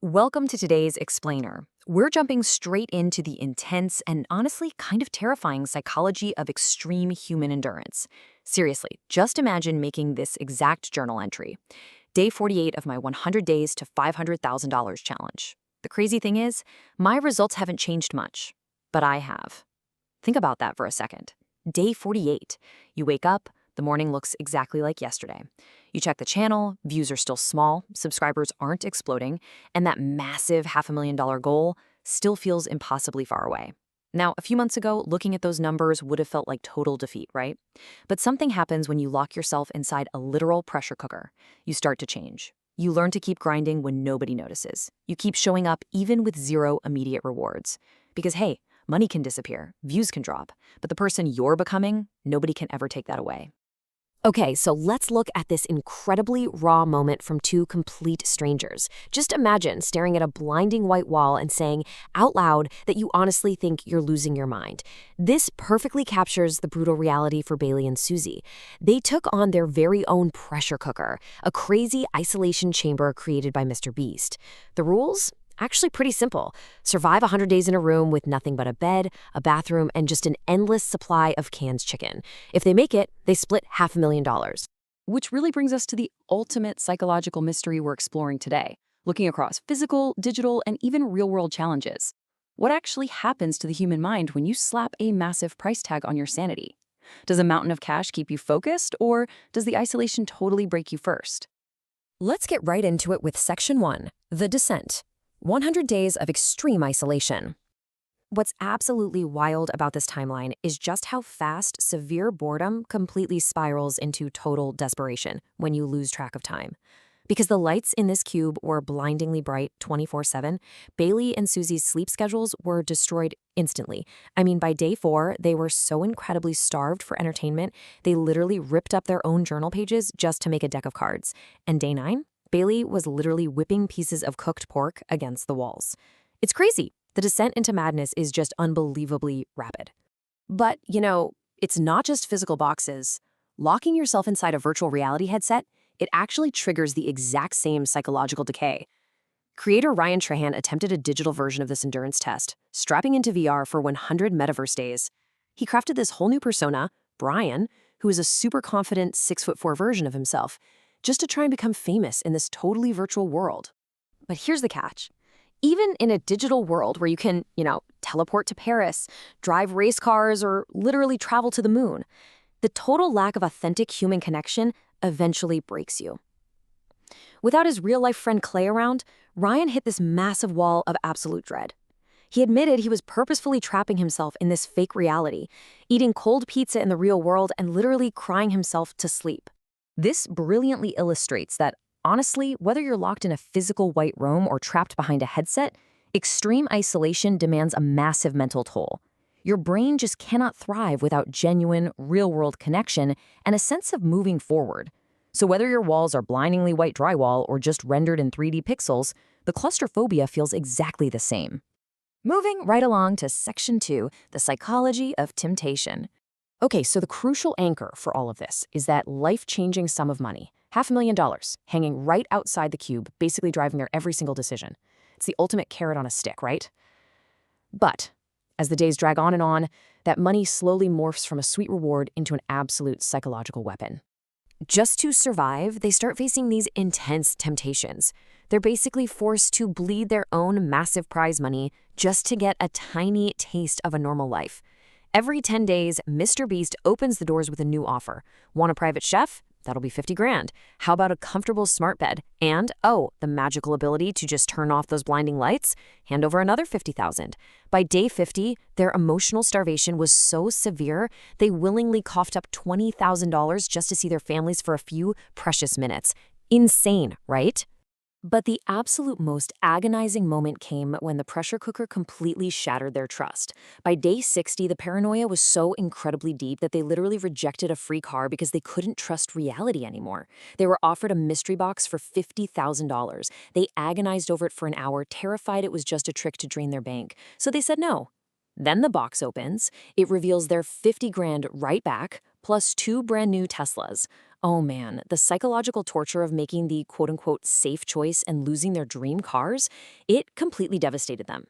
Welcome to today's Explainer. We're jumping straight into the intense and honestly kind of terrifying psychology of extreme human endurance. Seriously, just imagine making this exact journal entry. Day 48 of my 100 days to $500,000 challenge. The crazy thing is, my results haven't changed much, but I have. Think about that for a second. Day 48. You wake up, the morning looks exactly like yesterday. You check the channel, views are still small, subscribers aren't exploding, and that massive $500,000 goal still feels impossibly far away. Now, a few months ago, looking at those numbers would have felt like total defeat, right? But something happens when you lock yourself inside a literal pressure cooker. You start to change. You learn to keep grinding when nobody notices. You keep showing up even with zero immediate rewards. Because hey, money can disappear, views can drop, but the person you're becoming, nobody can ever take that away. Okay, so let's look at this incredibly raw moment from two complete strangers. Just imagine staring at a blinding white wall and saying out loud that you honestly think you're losing your mind. This perfectly captures the brutal reality for Bailey and Susie. They took on their very own pressure cooker, a crazy isolation chamber created by Mr. Beast. The rules? Actually pretty simple. Survive 100 days in a room with nothing but a bed, a bathroom, and just an endless supply of canned chicken. If they make it, they split $500,000. Which really brings us to the ultimate psychological mystery we're exploring today, looking across physical, digital, and even real-world challenges. What actually happens to the human mind when you slap a massive price tag on your sanity? Does a mountain of cash keep you focused, or does the isolation totally break you first? Let's get right into it with Section 1, The Descent. 100 days of extreme isolation. What's absolutely wild about this timeline is just how fast severe boredom completely spirals into total desperation when you lose track of time. Because the lights in this cube were blindingly bright 24/7, Bailey and Susie's sleep schedules were destroyed instantly. I mean, by day 4, they were so incredibly starved for entertainment, they literally ripped up their own journal pages just to make a deck of cards. And day 9? Bailey was literally whipping pieces of cooked pork against the walls. It's crazy. The descent into madness is just unbelievably rapid. But, it's not just physical boxes. Locking yourself inside a virtual reality headset, it actually triggers the exact same psychological decay. Creator Ryan Trahan attempted a digital version of this endurance test, strapping into VR for 100 metaverse days. He crafted this whole new persona, Brian, who is a super confident 6'4" version of himself, just to try and become famous in this totally virtual world. But here's the catch. Even in a digital world where you can, teleport to Paris, drive race cars, or literally travel to the moon, the total lack of authentic human connection eventually breaks you. Without his real-life friend Clay around, Ryan hit this massive wall of absolute dread. He admitted he was purposefully trapping himself in this fake reality, eating cold pizza in the real world and literally crying himself to sleep. This brilliantly illustrates that, honestly, whether you're locked in a physical white room or trapped behind a headset, extreme isolation demands a massive mental toll. Your brain just cannot thrive without genuine, real-world connection and a sense of moving forward. So whether your walls are blindingly white drywall or just rendered in 3D pixels, the claustrophobia feels exactly the same. Moving right along to Section 2, the psychology of temptation. Okay, so the crucial anchor for all of this is that life-changing sum of money, $500,000, hanging right outside the cube, basically driving their every single decision. It's the ultimate carrot on a stick, right? But as the days drag on, that money slowly morphs from a sweet reward into an absolute psychological weapon. Just to survive, they start facing these intense temptations. They're basically forced to bleed their own massive prize money just to get a tiny taste of a normal life. Every 10 days, Mr. Beast opens the doors with a new offer. Want a private chef? That'll be 50 grand. How about a comfortable smart bed? And, the magical ability to just turn off those blinding lights? Hand over another 50,000. By day 50, their emotional starvation was so severe, they willingly coughed up $20,000 just to see their families for a few precious minutes. Insane, right? But the absolute most agonizing moment came when the pressure cooker completely shattered their trust. By day 60, the paranoia was so incredibly deep that they literally rejected a free car because they couldn't trust reality anymore. They were offered a mystery box for $50,000. They agonized over it for an hour, terrified it was just a trick to drain their bank. So they said no. Then the box opens. It reveals their 50 grand right back, plus 2 brand new Teslas. Oh man, the psychological torture of making the quote-unquote safe choice and losing their dream cars, it completely devastated them.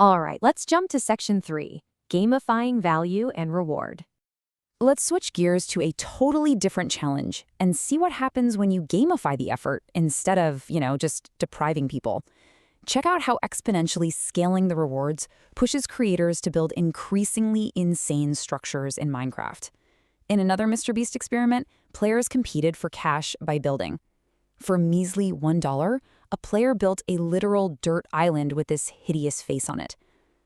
All right, let's jump to section 3, gamifying value and reward. Let's switch gears to a totally different challenge and see what happens when you gamify the effort instead of, just depriving people. Check out how exponentially scaling the rewards pushes creators to build increasingly insane structures in Minecraft. In another MrBeast experiment, players competed for cash by building. For measly $1, a player built a literal dirt island with this hideous face on it.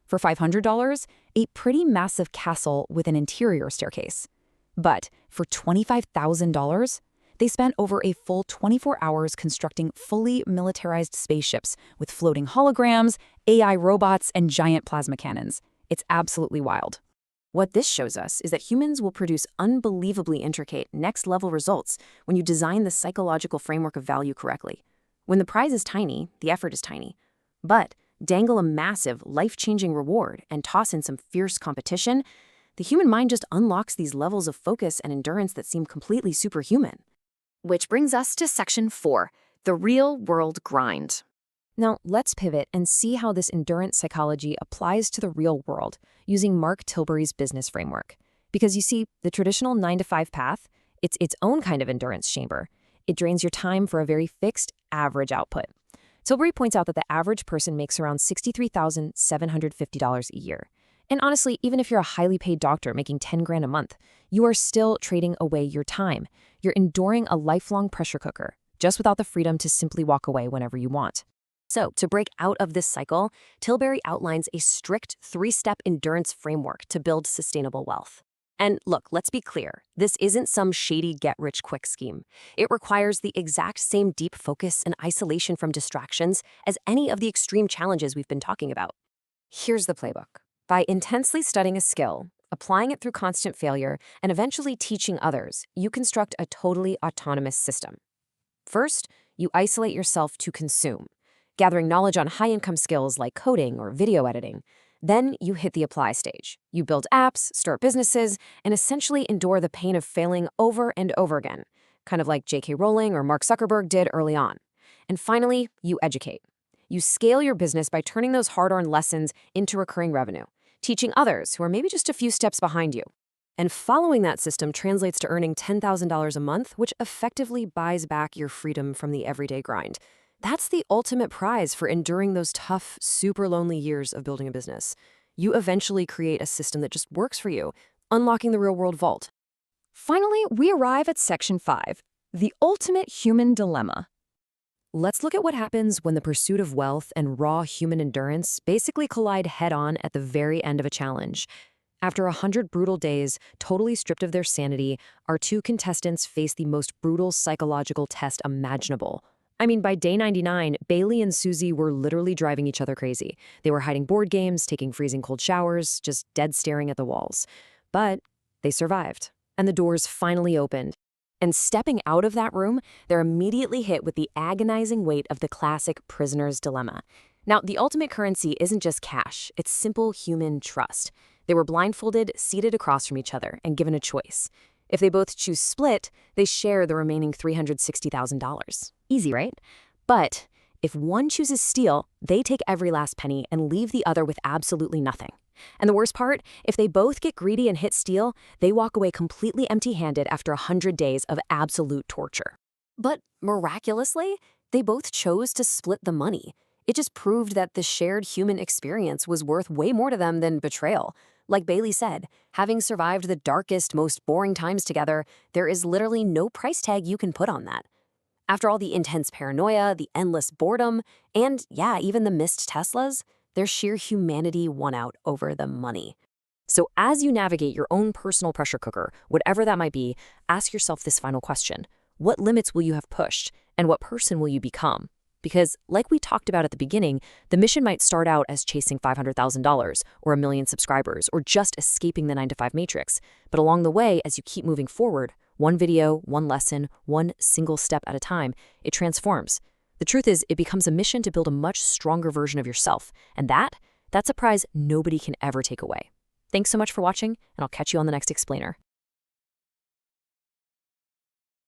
For $500, a pretty massive castle with an interior staircase. But for $25,000, they spent over a full 24 hours constructing fully militarized spaceships with floating holograms, AI robots, and giant plasma cannons. It's absolutely wild. What this shows us is that humans will produce unbelievably intricate, next-level results when you design the psychological framework of value correctly. When the prize is tiny, the effort is tiny. But dangle a massive, life-changing reward and toss in some fierce competition, the human mind just unlocks these levels of focus and endurance that seem completely superhuman. Which brings us to section 4, the real-world grind. Now, let's pivot and see how this endurance psychology applies to the real world using Mark Tilbury's business framework. Because you see, the traditional 9-to-5 path, it's its own kind of endurance chamber. It drains your time for a very fixed, average output. Tilbury points out that the average person makes around $63,750 a year. And honestly, even if you're a highly paid doctor making $10,000 a month, you are still trading away your time. You're enduring a lifelong pressure cooker, just without the freedom to simply walk away whenever you want. So, to break out of this cycle, Tilbury outlines a strict 3-step endurance framework to build sustainable wealth. And look, let's be clear, this isn't some shady get-rich-quick scheme. It requires the exact same deep focus and isolation from distractions as any of the extreme challenges we've been talking about. Here's the playbook. By intensely studying a skill, applying it through constant failure, and eventually teaching others, you construct a totally autonomous system. First, you isolate yourself to consume, gathering knowledge on high-income skills like coding or video editing. Then you hit the apply stage. You build apps, start businesses, and essentially endure the pain of failing over and over again, kind of like J.K. Rowling or Mark Zuckerberg did early on. And finally, you educate. You scale your business by turning those hard-earned lessons into recurring revenue, teaching others who are maybe just a few steps behind you. And following that system translates to earning $10,000 a month, which effectively buys back your freedom from the everyday grind. That's the ultimate prize for enduring those tough, super lonely years of building a business. You eventually create a system that just works for you, unlocking the real-world vault. Finally, we arrive at section 5, the ultimate human dilemma. Let's look at what happens when the pursuit of wealth and raw human endurance basically collide head-on at the very end of a challenge. After 100 brutal days, totally stripped of their sanity, our two contestants face the most brutal psychological test imaginable. I mean, by day 99, Bailey and Susie were literally driving each other crazy. They were hiding board games, taking freezing cold showers, just dead staring at the walls. But they survived, and the doors finally opened. And stepping out of that room, they're immediately hit with the agonizing weight of the classic prisoner's dilemma. Now, the ultimate currency isn't just cash, it's simple human trust. They were blindfolded, seated across from each other, and given a choice. If they both choose split, they share the remaining $360,000. Easy, right? But if one chooses steal, they take every last penny and leave the other with absolutely nothing. And the worst part, if they both get greedy and hit steal, they walk away completely empty-handed after 100 days of absolute torture. But miraculously, they both chose to split the money. It just proved that the shared human experience was worth way more to them than betrayal. Like Bailey said, having survived the darkest, most boring times together, there is literally no price tag you can put on that. After all the intense paranoia, the endless boredom, and yeah, even the missed Teslas, their sheer humanity won out over the money. So as you navigate your own personal pressure cooker, whatever that might be, ask yourself this final question. What limits will you have pushed, and what person will you become? Because, like we talked about at the beginning, the mission might start out as chasing $500,000 or 1 million subscribers or just escaping the 9-to-5 matrix. But along the way, as you keep moving forward, one video, one lesson, one single step at a time, it transforms. The truth is, it becomes a mission to build a much stronger version of yourself. And that's a prize nobody can ever take away. Thanks so much for watching, and I'll catch you on the next explainer.